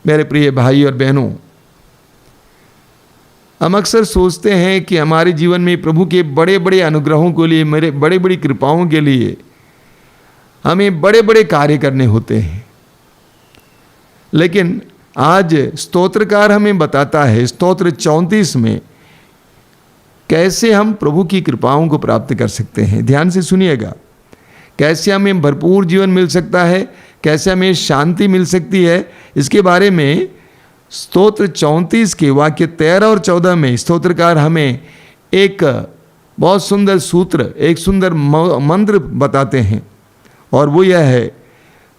मेरे प्रिय भाई और बहनों, हम अक्सर सोचते हैं कि हमारे जीवन में प्रभु के बड़े बड़े अनुग्रहों के लिए, मेरे बड़े बड़ी कृपाओं के लिए हमें बड़े बड़े कार्य करने होते हैं। लेकिन आज स्तोत्रकार हमें बताता है स्तोत्र 34 में कैसे हम प्रभु की कृपाओं को प्राप्त कर सकते हैं। ध्यान से सुनिएगा, कैसे हमें भरपूर जीवन मिल सकता है, कैसे हमें शांति मिल सकती है, इसके बारे में स्तोत्र 34 के वाक्य 13 और 14 में स्तोत्रकार हमें एक बहुत सुंदर सूत्र, एक सुंदर मंत्र बताते हैं। और वो यह है,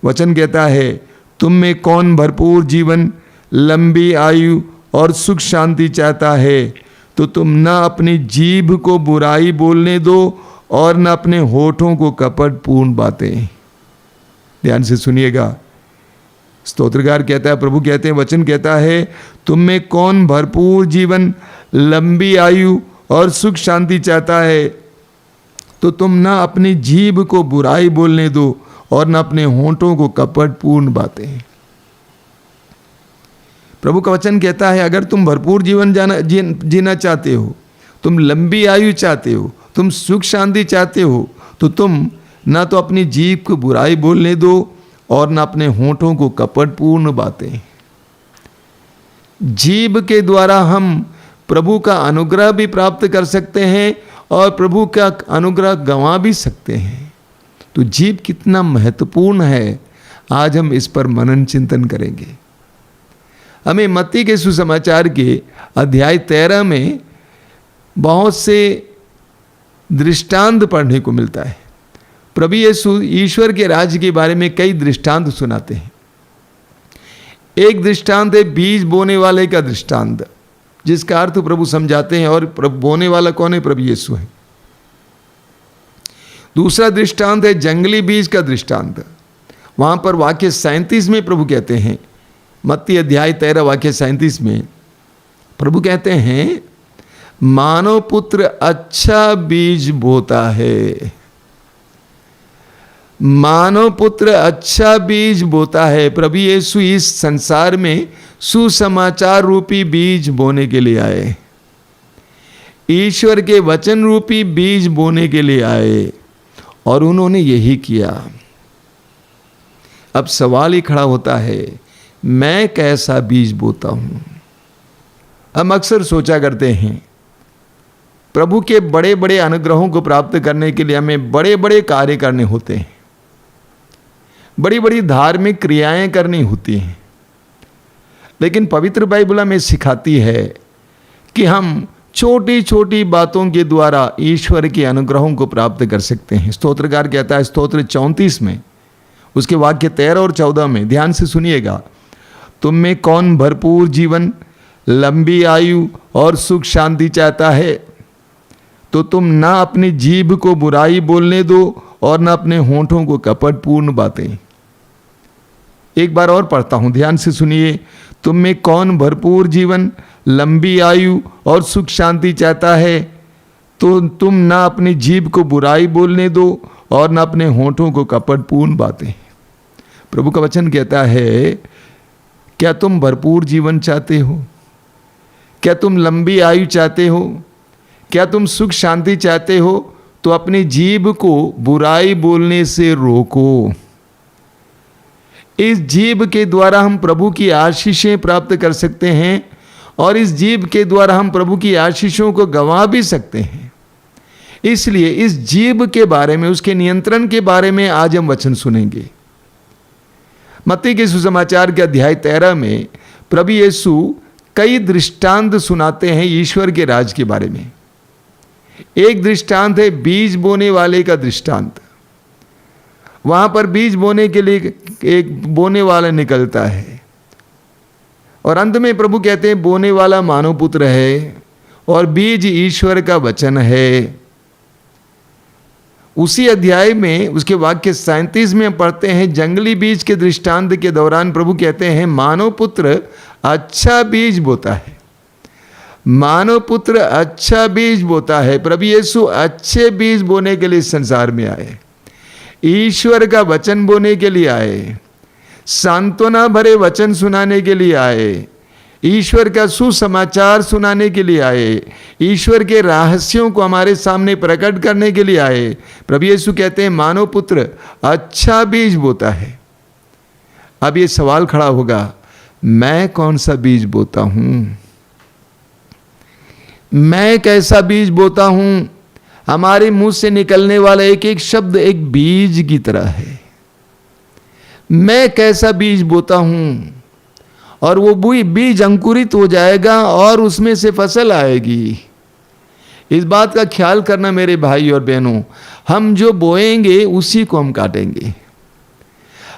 वचन कहता है, तुम में कौन भरपूर जीवन, लंबी आयु और सुख शांति चाहता है, तो तुम न अपनी जीभ को बुराई बोलने दो और न अपने होठों को कपटपूर्ण बातें। ध्यान से सुनिएगा, स्तोत्रकार कहता है, प्रभु कहते हैं, वचन कहता है, तुम में कौन भरपूर जीवन, लंबी आयु और सुख शांति चाहता है, तो तुम ना अपनी जीभ को बुराई बोलने दो और न अपने होंठों को कपटपूर्ण बातें। प्रभु का वचन कहता है, अगर तुम भरपूर जीवन जीना चाहते हो, तुम लंबी आयु चाहते हो, तुम सुख शांति चाहते हो, तो तुम ना तो अपनी जीभ को बुराई बोलने दो और न अपने होंठों को कपटपूर्ण बातें। जीभ के द्वारा हम प्रभु का अनुग्रह भी प्राप्त कर सकते हैं और प्रभु का अनुग्रह गंवा भी सकते हैं। तो जीभ कितना महत्वपूर्ण है, आज हम इस पर मनन चिंतन करेंगे। हमें मत्ती के सुसमाचार के अध्याय 13 में बहुत से दृष्टांत पढ़ने को मिलता है। प्रभु यीशु ईश्वर के राज्य के बारे में कई दृष्टांत सुनाते हैं। एक दृष्टांत है बीज बोने वाले का दृष्टांत, जिसका अर्थ प्रभु समझाते हैं, और बोने वाला कौन है? प्रभु यीशु है। दूसरा दृष्टांत है जंगली बीज का दृष्टांत। वहां पर वाक्य 37 में प्रभु कहते हैं, मत्ती अध्याय 13 वाक्य 37 में प्रभु कहते हैं, मानव पुत्र अच्छा बीज बोता है। मानव पुत्र अच्छा बीज बोता है। प्रभु यीशु इस संसार में सुसमाचार रूपी बीज बोने के लिए आए, ईश्वर के वचन रूपी बीज बोने के लिए आए, और उन्होंने यही किया। अब सवाल ही खड़ा होता है, मैं कैसा बीज बोता हूं? हम अक्सर सोचा करते हैं, प्रभु के बड़े बड़े अनुग्रहों को प्राप्त करने के लिए हमें बड़े बड़े कार्य करने होते हैं, बड़ी बड़ी धार्मिक क्रियाएं करनी होती हैं। लेकिन पवित्र बाइबल हमें सिखाती है कि हम छोटी छोटी बातों के द्वारा ईश्वर के अनुग्रहों को प्राप्त कर सकते हैं। स्तोत्रकार कहता है स्तोत्र 34 में उसके वाक्य 13 और 14 में, ध्यान से सुनिएगा, तुम में कौन भरपूर जीवन, लंबी आयु और सुख शांति चाहता है, तो तुम ना अपनी जीभ को बुराई बोलने दो और ना अपने होंठों को कपटपूर्ण बातें। एक बार और पढ़ता हूं, ध्यान से सुनिए, तुम में कौन भरपूर जीवन, लंबी आयु और सुख शांति चाहता है, तो तुम ना अपनी जीभ को बुराई बोलने दो और ना अपने होंठों को कपटपूर्ण बातें। प्रभु का वचन कहता है, क्या तुम भरपूर जीवन चाहते हो? क्या तुम लंबी आयु चाहते हो? क्या तुम सुख शांति चाहते हो? तो अपनी जीभ को बुराई बोलने से रोको। इस जीभ के द्वारा हम प्रभु की आशीषें प्राप्त कर सकते हैं, और इस जीभ के द्वारा हम प्रभु की आशीषों को गंवा भी सकते हैं। इसलिए इस जीभ के बारे में, उसके नियंत्रण के बारे में आज हम वचन सुनेंगे। मत्ती के सुसमाचार के अध्याय 13 में प्रभु यीशु कई दृष्टांत सुनाते हैं ईश्वर के राज के बारे में। एक दृष्टांत है बीज बोने वाले का दृष्टांत। वहां पर बीज बोने के लिए एक बोने वाला निकलता है, और अंत में प्रभु कहते हैं बोने वाला मानव पुत्र है और बीज ईश्वर का वचन है। उसी अध्याय में उसके वाक्य 37 में पढ़ते हैं, जंगली बीज के दृष्टांत के दौरान प्रभु कहते हैं मानव पुत्र अच्छा बीज बोता है। मानव पुत्र अच्छा बीज बोता है। प्रभु यीशु अच्छे बीज बोने के लिए संसार में आए, ईश्वर का वचन बोने के लिए आए, सांत्वना भरे वचन सुनाने के लिए आए, ईश्वर का सुसमाचार सुनाने के लिए आए, ईश्वर के रहस्यों को हमारे सामने प्रकट करने के लिए आए। प्रभु यीशु कहते हैं मानव पुत्र अच्छा बीज बोता है। अब ये सवाल खड़ा होगा, मैं कौन सा बीज बोता हूं? मैं कैसा बीज बोता हूं? हमारे मुंह से निकलने वाला एक एक शब्द एक बीज की तरह है। मैं कैसा बीज बोता हूं, और वो बीज अंकुरित हो जाएगा और उसमें से फसल आएगी। इस बात का ख्याल करना मेरे भाई और बहनों, हम जो बोएंगे उसी को हम काटेंगे।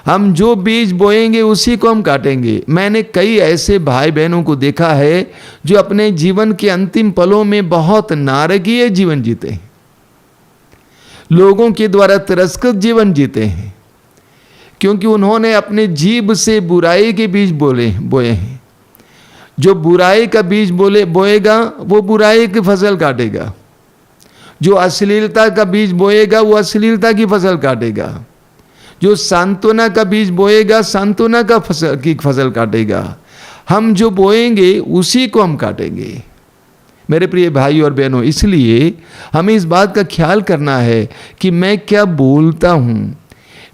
हम जो बीज बोएंगे उसी को हम काटेंगे। मैंने कई ऐसे भाई बहनों को देखा है जो अपने जीवन के अंतिम पलों में बहुत नारकीय जीवन जीते हैं, लोगों के द्वारा तिरस्कृत जीवन जीते हैं, क्योंकि उन्होंने अपने जीभ से बुराई के बीज बोए हैं। जो बुराई का बीज बोएगा वो बुराई की फसल काटेगा। जो अश्लीलता का बीज बोएगा वो अश्लीलता की फसल काटेगा। जो सांत्वना का बीज बोएगा सांत्वना की फसल काटेगा। हम जो बोएंगे उसी को हम काटेंगे। मेरे प्रिय भाई और बहनों, इसलिए हमें इस बात का ख्याल करना है कि मैं क्या बोलता हूँ,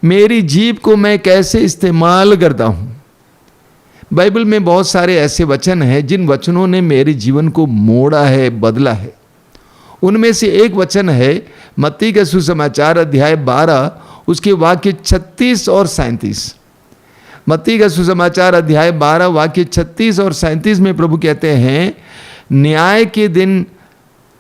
मेरी जीभ को मैं कैसे इस्तेमाल करता हूँ। बाइबल में बहुत सारे ऐसे वचन हैं जिन वचनों ने मेरे जीवन को मोड़ा है, बदला है। उनमें से एक वचन है मत्ती का सुसमाचार अध्याय 12 उसके वाक्य 36 और 37। मत्ती का सुसमाचार अध्याय 12 वाक्य 36 और 37 में प्रभु कहते हैं, न्याय के दिन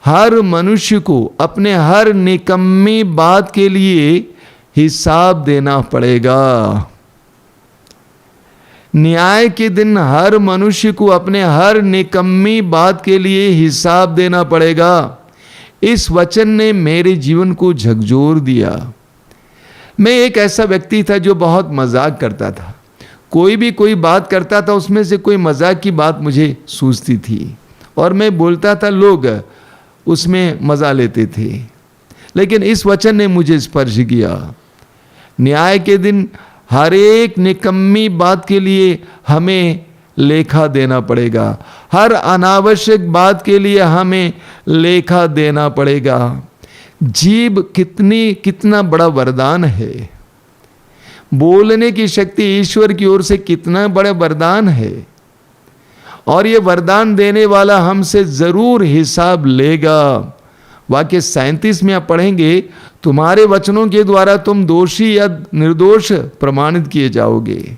हर मनुष्य को अपने हर निकम्मी बात के लिए हिसाब देना पड़ेगा। न्याय के दिन हर मनुष्य को अपने हर निकम्मी बात के लिए हिसाब देना पड़ेगा। इस वचन ने मेरे जीवन को झकझोर दिया। मैं एक ऐसा व्यक्ति था जो बहुत मजाक करता था। कोई भी कोई बात करता था, उसमें से कोई मजाक की बात मुझे सूझती थी और मैं बोलता था, लोग उसमें मजा लेते थे। लेकिन इस वचन ने मुझे स्पर्श किया। न्याय के दिन हर एक निकम्मी बात के लिए हमें लेखा देना पड़ेगा। हर अनावश्यक बात के लिए हमें लेखा देना पड़ेगा। जीभ कितना बड़ा वरदान है। बोलने की शक्ति ईश्वर की ओर से कितना बड़ा वरदान है, और ये वरदान देने वाला हमसे जरूर हिसाब लेगा। वाक्य 37 में आप पढ़ेंगे, तुम्हारे वचनों के द्वारा तुम दोषी या निर्दोष प्रमाणित किए जाओगे।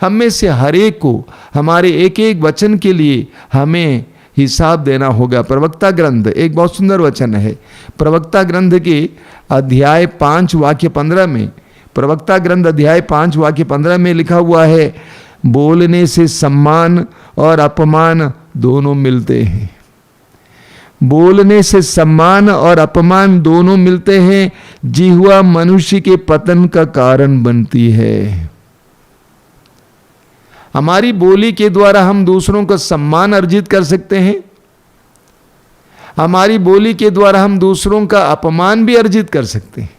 हम में से हर एक को हमारे एक एक वचन के लिए हमें हिसाब देना होगा। प्रवक्ता ग्रंथ एक बहुत सुंदर वचन है। प्रवक्ता ग्रंथ के अध्याय 5 वाक्य 15 में, प्रवक्ता ग्रंथ अध्याय 5 वाक्य 15 में लिखा हुआ है, बोलने से सम्मान और अपमान दोनों मिलते हैं। बोलने से सम्मान और अपमान दोनों मिलते हैं। जिह्वा मनुष्य के पतन का कारण बनती है। हमारी बोली के द्वारा हम दूसरों का सम्मान अर्जित कर सकते हैं। हमारी बोली के द्वारा हम दूसरों का अपमान भी अर्जित कर सकते हैं।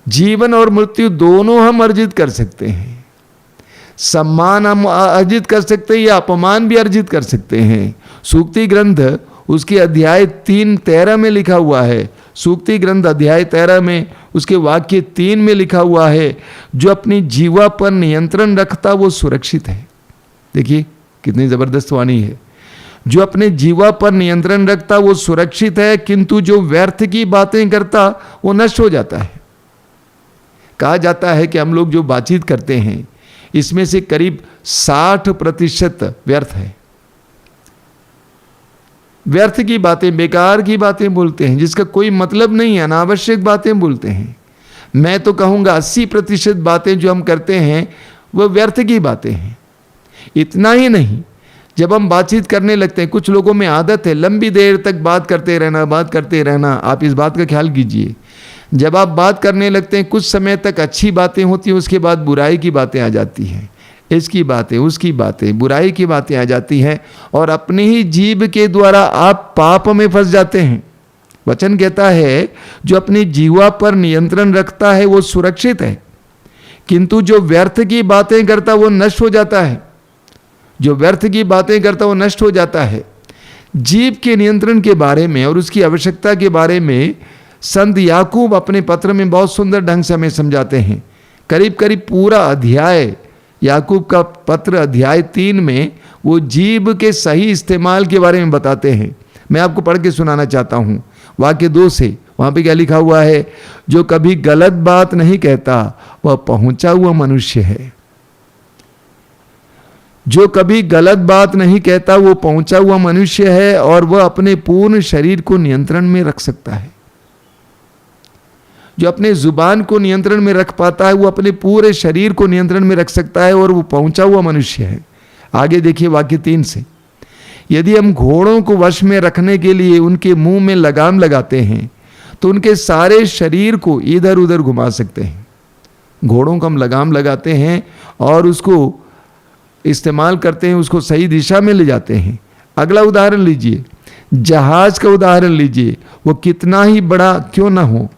जीवन और मृत्यु दोनों हम अर्जित कर सकते हैं। सम्मान हम अर्जित कर सकते हैं या अपमान भी अर्जित कर सकते हैं। सूक्ति ग्रंथ उसके अध्याय 3:13 में लिखा हुआ है। सूक्ति ग्रंथ अध्याय 13 में उसके वाक्य 3 में लिखा हुआ है, जो अपनी जीवा पर नियंत्रण रखता वो सुरक्षित है। देखिए कितनी जबरदस्त वाणी है। जो अपने जीवा पर नियंत्रण रखता वो सुरक्षित है, किंतु जो व्यर्थ की बातें करता वो नष्ट हो जाता है। कहा जाता है कि हम लोग जो बातचीत करते हैं इसमें से करीब 60% व्यर्थ है। व्यर्थ की बातें, बेकार की बातें बोलते हैं, जिसका कोई मतलब नहीं है, अनावश्यक बातें बोलते हैं। मैं तो कहूँगा 80% बातें जो हम करते हैं वह व्यर्थ की बातें हैं। इतना ही नहीं, जब हम बातचीत करने लगते हैं, कुछ लोगों में आदत है लंबी देर तक बात करते रहना। आप इस बात का ख्याल कीजिए, जब आप बात करने लगते हैं कुछ समय तक अच्छी बातें होती हैं, उसके बाद बुराई की बातें आ जाती हैं। इसकी बातें, उसकी बातें, बुराई की बातें आ जाती हैं और अपने ही जीभ के द्वारा आप पाप में फंस जाते हैं। वचन कहता है जो अपनी जीवा पर नियंत्रण रखता है वो सुरक्षित है, किंतु जो व्यर्थ की बातें करता वो नष्ट हो जाता है। जो व्यर्थ की बातें करता वो नष्ट हो जाता है। जीव के नियंत्रण के बारे में और उसकी आवश्यकता के बारे में संत याकूब अपने पत्र में बहुत सुंदर ढंग से हमें समझाते हैं। करीब करीब पूरा अध्याय, याकूब का पत्र अध्याय 3 में वो जीव के सही इस्तेमाल के बारे में बताते हैं। मैं आपको पढ़ के सुनाना चाहता हूँ वाक्य 2 से। वहाँ पे क्या लिखा हुआ है? जो कभी गलत बात नहीं कहता वह पहुंचा हुआ मनुष्य है। जो कभी गलत बात नहीं कहता वो पहुंचा हुआ मनुष्य है और वह अपने पूर्ण शरीर को नियंत्रण में रख सकता है। जो अपने जुबान को नियंत्रण में रख पाता है वो अपने पूरे शरीर को नियंत्रण में रख सकता है और वो पहुंचा हुआ मनुष्य है। आगे देखिए वाक्य 3 से। यदि हम घोड़ों को वश में रखने के लिए उनके मुंह में लगाम लगाते हैं तो उनके सारे शरीर को इधर उधर घुमा सकते हैं। घोड़ों को हम लगाम लगाते हैं और उसको इस्तेमाल करते हैं, उसको सही दिशा में ले जाते हैं। अगला उदाहरण लीजिए, जहाज का उदाहरण लीजिए। वो कितना ही बड़ा क्यों ना हो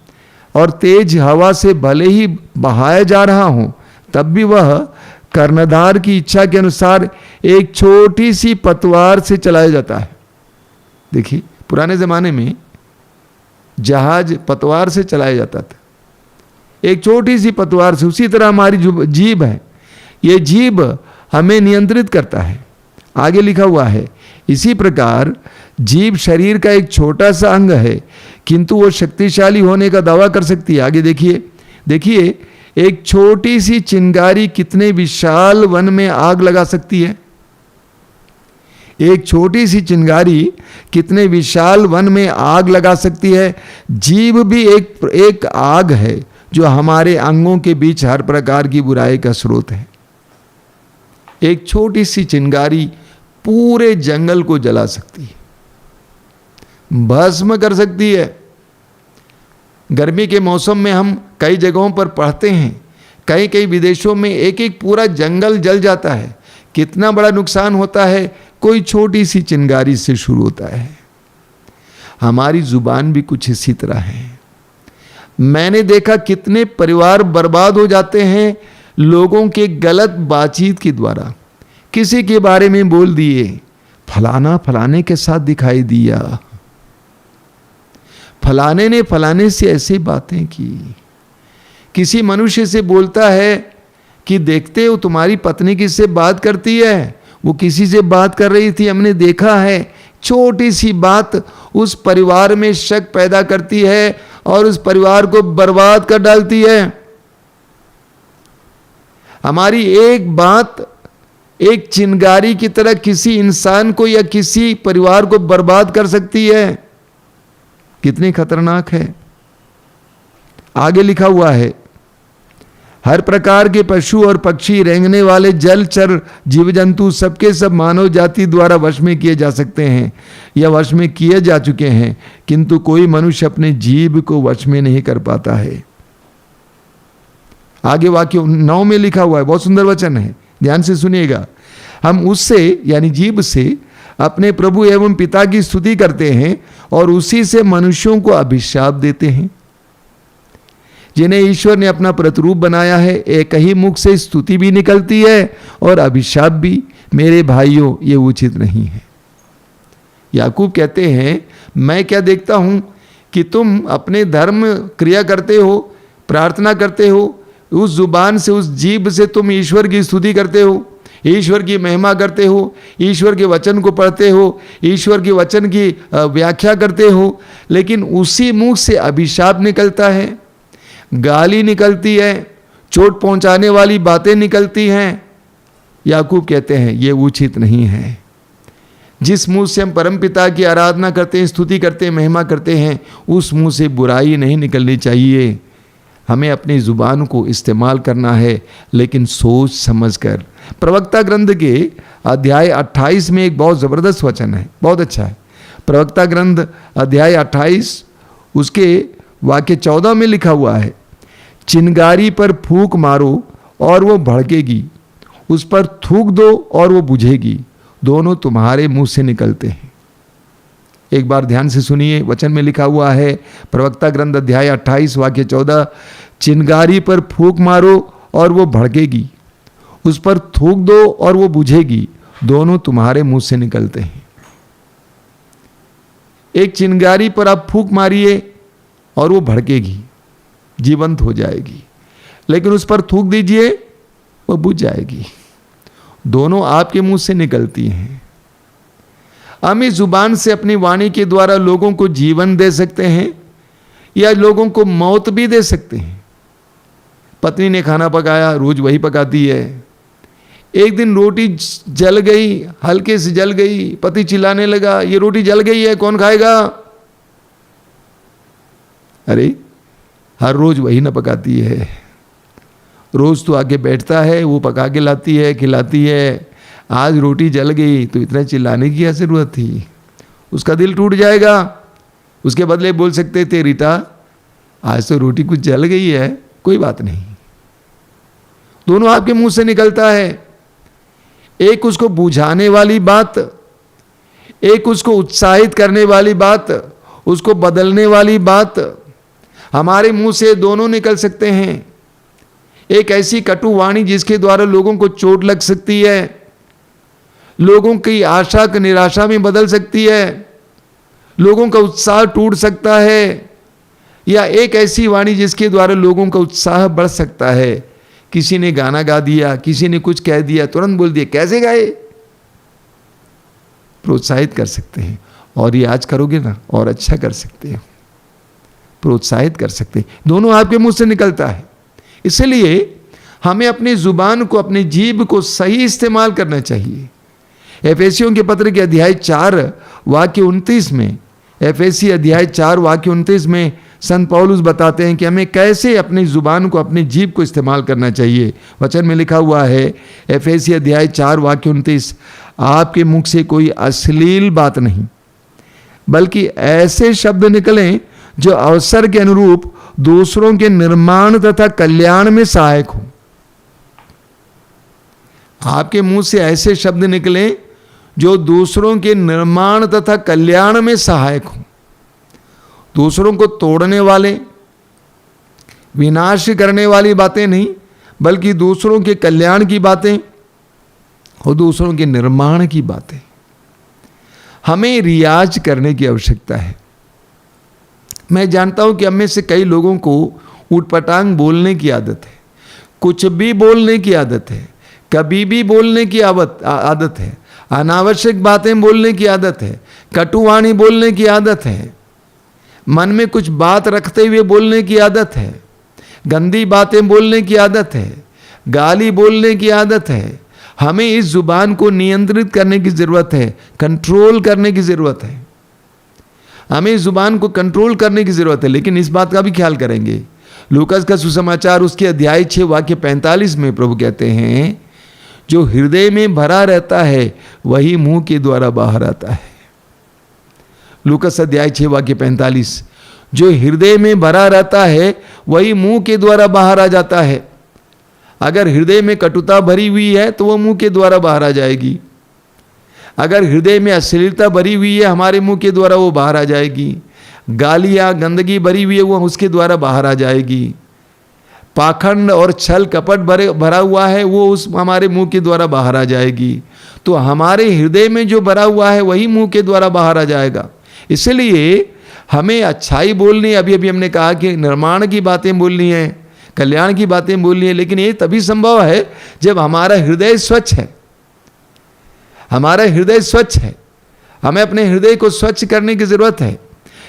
और तेज हवा से भले ही बहाया जा रहा हो, तब भी वह कर्णधार की इच्छा के अनुसार एक छोटी सी पतवार से चलाया जाता है। देखिए, पुराने जमाने में जहाज पतवार से चलाया जाता था, एक छोटी सी पतवार से। उसी तरह हमारी जो जीभ है, ये जीभ हमें नियंत्रित करता है। आगे लिखा हुआ है, इसी प्रकार जीभ शरीर का एक छोटा सा अंग है किंतु वो शक्तिशाली होने का दावा कर सकती है। आगे देखिए, एक छोटी सी चिंगारी कितने विशाल वन में आग लगा सकती है। एक छोटी सी चिंगारी कितने विशाल वन में आग लगा सकती है। जीभ भी एक आग है जो हमारे अंगों के बीच हर प्रकार की बुराई का स्रोत है। एक छोटी सी चिंगारी पूरे जंगल को जला सकती है, भस्म कर सकती है। गर्मी के मौसम में हम कई जगहों पर पढ़ते हैं, कई विदेशों में एक एक पूरा जंगल जल जाता है। कितना बड़ा नुकसान होता है, कोई छोटी सी चिंगारी से शुरू होता है। हमारी जुबान भी कुछ इसी तरह है। मैंने देखा कितने परिवार बर्बाद हो जाते हैं लोगों के गलत बातचीत के द्वारा। किसी के बारे में बोल दिए, फलाना फलाने के साथ दिखाई दिया, फलाने ने फलाने से ऐसी बातें की। किसी मनुष्य से बोलता है कि देखते हो तुम्हारी पत्नी किससे बात करती है, वो किसी से बात कर रही थी, हमने देखा है। छोटी सी बात उस परिवार में शक पैदा करती है और उस परिवार को बर्बाद कर डालती है। हमारी एक बात एक चिंगारी की तरह किसी इंसान को या किसी परिवार को बर्बाद कर सकती है। कितनी खतरनाक है। आगे लिखा हुआ है, हर प्रकार के पशु और पक्षी, रेंगने वाले जलचर जीव जंतु सबके सब मानव जाति द्वारा वश में किए जा सकते हैं या वश में किए जा चुके हैं, किंतु कोई मनुष्य अपने जीभ को वश में नहीं कर पाता है। आगे वाक्य 9 में लिखा हुआ है, बहुत सुंदर वचन है, ध्यान से सुनिएगा। हम उससे यानी जीभ से अपने प्रभु एवं पिता की स्तुति करते हैं और उसी से मनुष्यों को अभिशाप देते हैं। जिन्हें ईश्वर ने अपना प्रतिरूप बनाया है, एक ही मुख से स्तुति भी निकलती है और अभिशाप भी। मेरे भाइयों, ये उचित नहीं है। याकूब कहते हैं, मैं क्या देखता हूं कि तुम अपने धर्म क्रिया करते हो, प्रार्थना करते हो, उस जुबान से, उस जीभ से तुम ईश्वर की स्तुति करते हो, ईश्वर की महिमा करते हो, ईश्वर के वचन को पढ़ते हो, ईश्वर के वचन की व्याख्या करते हो, लेकिन उसी मुंह से अभिशाप निकलता है, गाली निकलती है, चोट पहुंचाने वाली बातें निकलती हैं। याकूब कहते हैं ये उचित नहीं है। जिस मुंह से हम परमपिता की आराधना करते हैं, स्तुति करते हैं, महिमा करते हैं, उस मुंह से बुराई नहीं निकलनी चाहिए। हमें अपनी जुबान को इस्तेमाल करना है, लेकिन सोच समझकर। प्रवक्ता ग्रंथ के अध्याय 28 में एक बहुत ज़बरदस्त वचन है, बहुत अच्छा है। प्रवक्ता ग्रंथ अध्याय 28 उसके वाक्य 14 में लिखा हुआ है, चिंगारी पर फूंक मारो और वो भड़केगी, उस पर थूक दो और वो बुझेगी, दोनों तुम्हारे मुंह से निकलते हैं। एक बार ध्यान से सुनिए, वचन में लिखा हुआ है, प्रवक्ता ग्रंथ अध्याय 28 वाक्य 14, चिंगारी पर फूंक मारो और वो भड़केगी, उस पर थूक दो और वो बुझेगी, दोनों तुम्हारे मुंह से निकलते हैं। एक चिंगारी पर आप फूंक मारिए और वो भड़केगी, जीवंत हो जाएगी, लेकिन उस पर थूक दीजिए वो बुझ जाएगी। दोनों आपके मुंह से निकलती हैं। हम इस जुबान से अपनी वाणी के द्वारा लोगों को जीवन दे सकते हैं या लोगों को मौत भी दे सकते हैं। पत्नी ने खाना पकाया, रोज वही पकाती है। एक दिन रोटी जल गई, हल्के से जल गई, पति चिल्लाने लगा, ये रोटी जल गई है, कौन खाएगा? अरे हर रोज वही ना पकाती है, रोज तो आके बैठता है, वो पका के लाती है, खिलाती है। आज रोटी जल गई तो इतना चिल्लाने की क्या जरूरत थी? उसका दिल टूट जाएगा। उसके बदले बोल सकते थे, रीटा आज तो रोटी कुछ जल गई है, कोई बात नहीं। दोनों आपके मुंह से निकलता है। एक उसको बुझाने वाली बात, एक उसको उत्साहित करने वाली बात, उसको बदलने वाली बात। हमारे मुंह से दोनों निकल सकते हैं। एक ऐसी कटु वाणी जिसके द्वारा लोगों को चोट लग सकती है, लोगों की आशा को निराशा में बदल सकती है, लोगों का उत्साह टूट सकता है, या एक ऐसी वाणी जिसके द्वारा लोगों का उत्साह बढ़ सकता है। किसी ने गाना गा दिया, किसी ने कुछ कह दिया, तुरंत बोल दिया, कैसे गाए? प्रोत्साहित कर सकते हैं। और ये आज करोगे ना और अच्छा कर सकते हैं, प्रोत्साहित कर सकते हैं। दोनों आपके मुंह से निकलता है। इसलिए हमें अपनी जुबान को, अपनी जीभ को सही इस्तेमाल करना चाहिए। एफेसियों के पत्र के अध्याय 4 वाक्य 29 में, एफेसी अध्याय 4 वाक्य 29 में संत पौलुस बताते हैं कि हमें कैसे अपनी जुबान को, अपनी जीभ को इस्तेमाल करना चाहिए। वचन में लिखा हुआ है, एफेसी अध्याय 4 वाक्य 29, आपके मुख से कोई अश्लील बात नहीं, बल्कि ऐसे शब्द निकलें जो अवसर के अनुरूप दूसरों के निर्माण तथा कल्याण में सहायक हो। आपके मुंह से ऐसे शब्द निकलें जो दूसरों के निर्माण तथा कल्याण में सहायक हो। दूसरों को तोड़ने वाले, विनाश करने वाली बातें नहीं, बल्कि दूसरों के कल्याण की बातें और दूसरों के निर्माण की बातें। हमें रियाज करने की आवश्यकता है। मैं जानता हूं कि हम में से कई लोगों को उटपटांग बोलने की आदत है, कुछ भी बोलने की आदत है, कभी भी बोलने की आदत है, अनावश्यक बातें बोलने की आदत है, कटुवाणी बोलने की आदत है, मन में कुछ बात रखते हुए बोलने की आदत है, गंदी बातें बोलने की आदत है, गाली बोलने की आदत है। हमें इस जुबान को नियंत्रित करने की जरूरत है, कंट्रोल करने की जरूरत है। हमें इस जुबान को कंट्रोल करने की जरूरत है, लेकिन इस बात का भी ख्याल करेंगे। लूकास का सुसमाचार उसके अध्याय 6 वाक्य 45 में प्रभु कहते हैं, जो हृदय में भरा रहता है वही मुंह के द्वारा बाहर आता है। लूकास अध्याय 6 वाक्य 45, जो हृदय में भरा रहता है वही मुंह के द्वारा बाहर आ जाता है। अगर हृदय में कटुता भरी हुई है तो वह मुंह के द्वारा बाहर आ जाएगी। अगर हृदय में अश्लीलता भरी हुई है हमारे मुंह के द्वारा वो बाहर आ जाएगी। गालियाँ, गंदगी भरी हुई है वो उसके द्वारा बाहर आ जाएगी। पाखंड और छल कपट भरा हुआ है वो उस हमारे मुंह के द्वारा बाहर आ जाएगी। तो हमारे हृदय में जो भरा हुआ है वही मुंह के द्वारा बाहर आ जाएगा। इसलिए हमें अच्छाई बोलनी, अभी अभी हमने कहा कि निर्माण की बातें बोलनी है, कल्याण की बातें बोलनी है, लेकिन ये तभी संभव है जब हमारा हृदय स्वच्छ है। हमारा हृदय स्वच्छ है, हमें अपने हृदय को स्वच्छ करने की जरूरत है।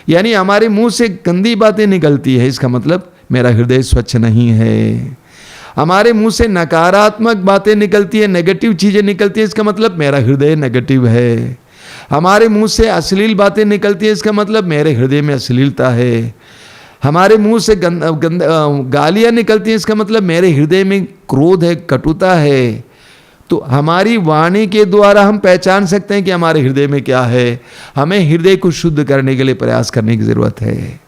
यानी हमारे मुंह से गंदी बातें निकलती है, इसका मतलब मेरा हृदय स्वच्छ नहीं है। हमारे मुंह से नकारात्मक बातें निकलती है, नेगेटिव चीजें निकलती है, इसका मतलब मेरा हृदय नेगेटिव है। हमारे मुंह से अश्लील बातें निकलती है, इसका मतलब मेरे हृदय में अश्लीलता है। हमारे मुंह से गालियां निकलती हैं, इसका मतलब मेरे हृदय में क्रोध है, कटुता है। तो हमारी वाणी के द्वारा हम पहचान सकते हैं कि हमारे हृदय में क्या है। हमें हृदय को शुद्ध करने के लिए प्रयास करने की जरूरत है।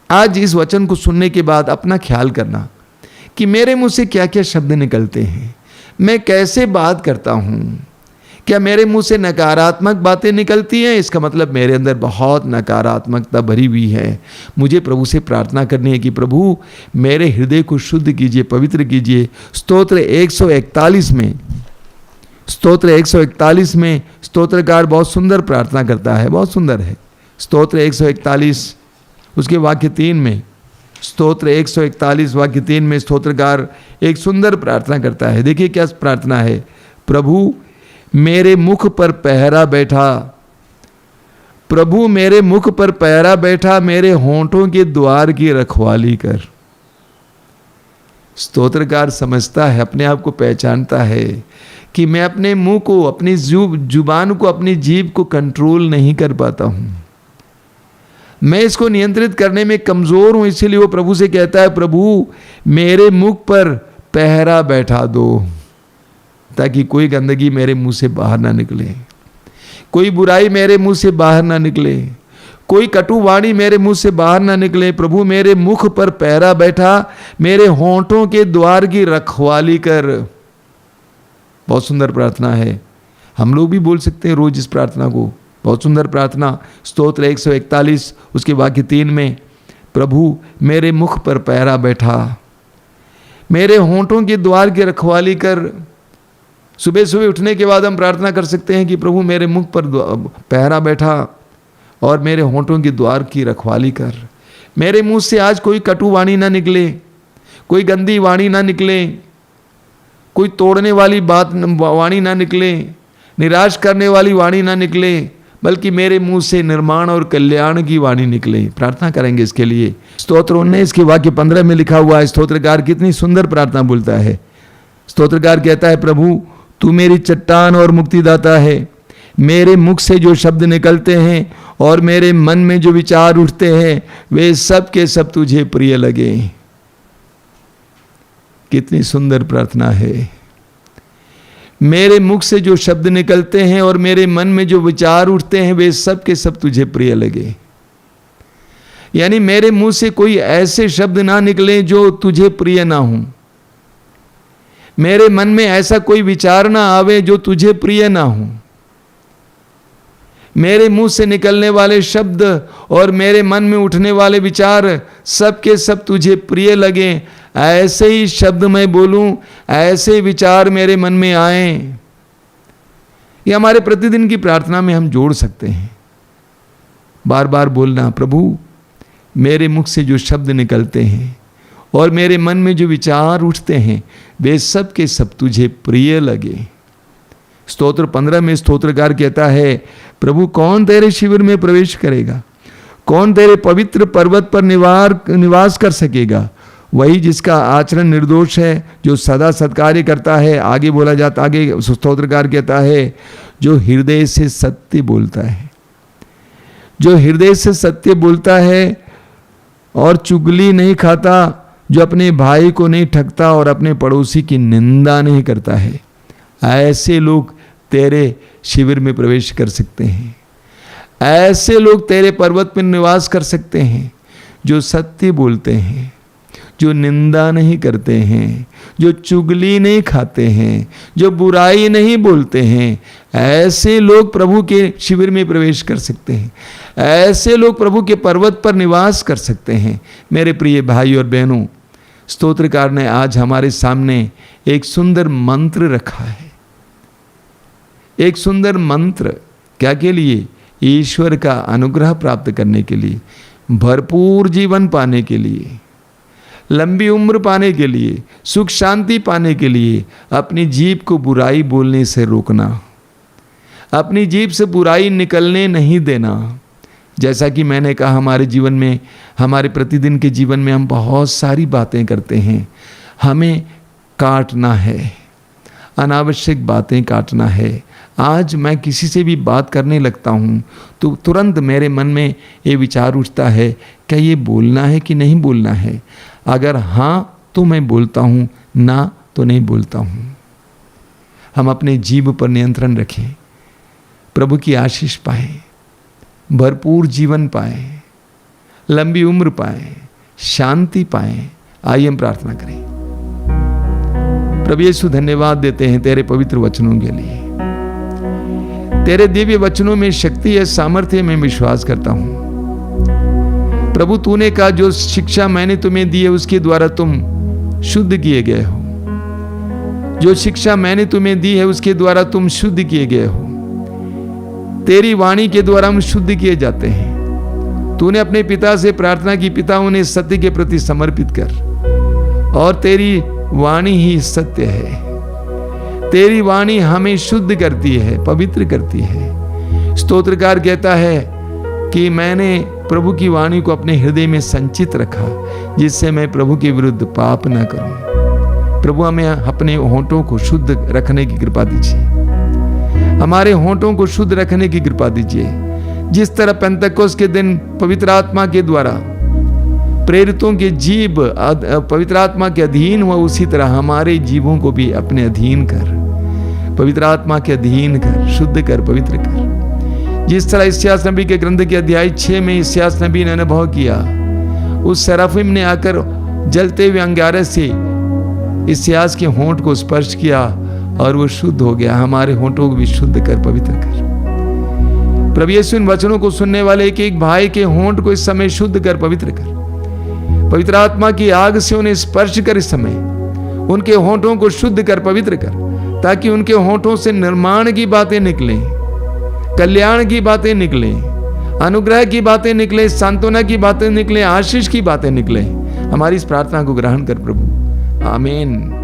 आज इस वचन को सुनने के बाद अपना ख्याल करना कि मेरे मुंह से क्या क्या शब्द निकलते हैं, मैं कैसे बात करता हूँ, क्या मेरे मुंह से नकारात्मक बातें निकलती हैं? इसका मतलब मेरे अंदर बहुत नकारात्मकता भरी हुई है। मुझे प्रभु से प्रार्थना करनी है कि प्रभु मेरे हृदय को शुद्ध कीजिए, पवित्र कीजिए। स्तोत्र 141 में स्तोत्रकार बहुत सुंदर प्रार्थना करता है, बहुत सुंदर है। स्तोत्र 141 उसके वाक्य 3 में, स्तोत्र 141 वाक्य 3 में स्तोत्रकार एक सुंदर प्रार्थना करता है। देखिए क्या प्रार्थना है। प्रभु मेरे मुख पर पहरा बैठा, प्रभु मेरे मुख पर पहरा बैठा, मेरे होंठों के द्वार की रखवाली कर। स्तोत्रकार समझता है, अपने आप को पहचानता है कि मैं अपने मुंह को, अपनी जुबान को, अपनी जीभ को कंट्रोल नहीं कर पाता हूं, मैं इसको नियंत्रित करने में कमजोर हूं। इसीलिए वो प्रभु से कहता है, प्रभु मेरे मुख पर पहरा बैठा दो, ताकि कोई गंदगी मेरे मुंह से बाहर ना निकले, कोई बुराई मेरे मुंह से बाहर ना निकले, कोई कटु वाणी मेरे मुंह से बाहर ना निकले। प्रभु मेरे मुख पर पहरा बैठा, मेरे होंठों के द्वार की रखवाली कर। बहुत सुंदर प्रार्थना है, हम लोग भी बोल सकते हैं रोज इस प्रार्थना को। बहुत सुंदर प्रार्थना। स्तोत्र 141 उसके वाक्य 3 में, प्रभु मेरे मुख पर पहरा बैठा, मेरे होंठों के द्वार की रखवाली कर। सुबह सुबह उठने के बाद हम प्रार्थना कर सकते हैं कि प्रभु मेरे मुख पर पहरा बैठा और मेरे होंठों के द्वार की रखवाली कर। मेरे मुंह से आज कोई कटु वाणी ना निकले, कोई गंदी वाणी ना निकले, कोई तोड़ने वाली वाणी ना निकले, निराश करने वाली वाणी ना निकले, बल्कि मेरे मुंह से निर्माण और कल्याण की वाणी निकले। प्रार्थना करेंगे इसके लिए। स्तोत्र 19 के वाक्य 15 में लिखा हुआ है। स्तोत्रकार कितनी सुंदर प्रार्थना बोलता है। स्तोत्रकार कहता है, प्रभु तू मेरी चट्टान और मुक्तिदाता है, मेरे मुख से जो शब्द निकलते हैं और मेरे मन में जो विचार उठते हैं वे सब के सब तुझे प्रिय लगे। कितनी सुंदर प्रार्थना है। मेरे मुख से जो शब्द निकलते हैं और मेरे मन में जो विचार उठते हैं वे सब के सब तुझे प्रिय लगे। यानी मेरे मुंह से कोई ऐसे शब्द ना निकले जो तुझे प्रिय ना हो, मेरे मन में ऐसा कोई विचार ना आवे जो तुझे प्रिय ना हो। मेरे मुंह से निकलने वाले शब्द और मेरे मन में उठने वाले विचार सब के सब तुझे प्रिय लगे। ऐसे ही शब्द मैं बोलूं, ऐसे विचार मेरे मन में आए। ये हमारे प्रतिदिन की प्रार्थना में हम जोड़ सकते हैं। बार बार बोलना, प्रभु मेरे मुख से जो शब्द निकलते हैं और मेरे मन में जो विचार उठते हैं वे सब के सब तुझे प्रिय लगे। स्तोत्र 15 में स्तोत्रकार कहता है, प्रभु कौन तेरे शिविर में प्रवेश करेगा, कौन तेरे पवित्र पर्वत पर निवास कर सकेगा? वही जिसका आचरण निर्दोष है, जो सदा सत्कार्य करता है। आगे बोला जाता, आगे स्तोत्रकार कहता है, जो हृदय से सत्य बोलता है, जो हृदय से सत्य बोलता है और चुगली नहीं खाता, जो अपने भाई को नहीं ठगता और अपने पड़ोसी की निंदा नहीं करता है। ऐसे लोग तेरे शिविर में प्रवेश कर सकते हैं, ऐसे लोग तेरे पर्वत पर निवास कर सकते हैं, जो सत्य बोलते हैं, जो निंदा नहीं करते हैं, जो चुगली नहीं खाते हैं, जो बुराई नहीं बोलते हैं। ऐसे लोग प्रभु के शिविर में प्रवेश कर सकते हैं, ऐसे लोग प्रभु के पर्वत पर निवास कर सकते हैं। मेरे प्रिय भाई और बहनों, स्तोत्रकार ने आज हमारे सामने एक सुंदर मंत्र रखा है। एक सुंदर मंत्र क्या के लिए? ईश्वर का अनुग्रह प्राप्त करने के लिए, भरपूर जीवन पाने के लिए, लंबी उम्र पाने के लिए, सुख शांति पाने के लिए अपनी जीभ को बुराई बोलने से रोकना, अपनी जीभ से बुराई निकलने नहीं देना। जैसा कि मैंने कहा, हमारे जीवन में, हमारे प्रतिदिन के जीवन में हम बहुत सारी बातें करते हैं। हमें काटना है, अनावश्यक बातें काटना है। आज मैं किसी से भी बात करने लगता हूँ तो तुरंत मेरे मन में ये विचार उठता है, क्या ये बोलना है कि नहीं बोलना है? अगर हाँ तो मैं बोलता हूँ, ना तो नहीं बोलता हूँ। हम अपने जीभ पर नियंत्रण रखें, प्रभु की आशीष पाएं, भरपूर जीवन पाएं, लंबी उम्र पाएं, शांति पाएं। आइए हम प्रार्थना करें। प्रभु यीशु, धन्यवाद देते हैं तेरे पवित्र वचनों के लिए। तेरे दिव्य वचनों में शक्ति है, सामर्थ्य में विश्वास करता हूं। प्रभु तूने कहा जो शिक्षा मैंने तुम्हें दी है उसके द्वारा तुम शुद्ध किए गए हो। जो शिक्षा मैंने तुम्हें दी है उसके द्वारा तुम शुद्ध किए गए हो। तेरी वाणी के द्वारा हम शुद्ध किए जाते हैं। तूने अपने पिता से प्रार्थना की, पिता उन्हें सत्य के प्रति समर्पित कर, और तेरी वाणी ही सत्य है। तेरी वाणी हमें शुद्ध करती है, पवित्र करती है। स्तोत्रकार कहता है कि मैंने प्रभु की वाणी को अपने हृदय में संचित रखा, जिससे मैं प्रभु के विरुद्ध पाप न करूं। प्रभु हमें अपने होंठों को शुद्ध रखने की कृपा दीजिए। हमारे होंठों को शुद्ध रखने की कृपा दीजिए। जिस तरह पेंतकोस्त के दिन पवित्र आत्मा के द्वारा प्रेरितों के जीव पवित्र आत्मा के अधीन हुआ, उसी तरह हमारे जीवों को भी अपने अधीन कर, पवित्र आत्मा के अधीन कर, शुद्ध कर, पवित्र कर। जिस तरह इस्यास नबी के ग्रंथ के अध्याय 6 में इस्यास नबी ने अनुभव किया, उस सराफिम ने आकर जलते हुए अंगारे से इस्यास के होंठ को स्पर्श किया और वो शुद्ध हो गया। हमारे होंठों को भी शुद्ध कर, पवित्र कर। प्रभु यीशु इन वचनों को सुनने वाले एक एक भाई के होंठ को इस समय शुद्ध कर, पवित्र कर। पवित्र आत्मा की आग से उन्हें स्पर्श कर, इस समय उनके होंठों को शुद्ध कर, पवित्र कर, ताकि उनके होंठों से निर्माण की बातें निकलें, कल्याण की बातें निकलें, अनुग्रह की बातें निकलें, सांत्वना की बातें निकलें, आशीष की बातें निकलें। हमारी इस प्रार्थना को ग्रहण कर प्रभु। आमीन।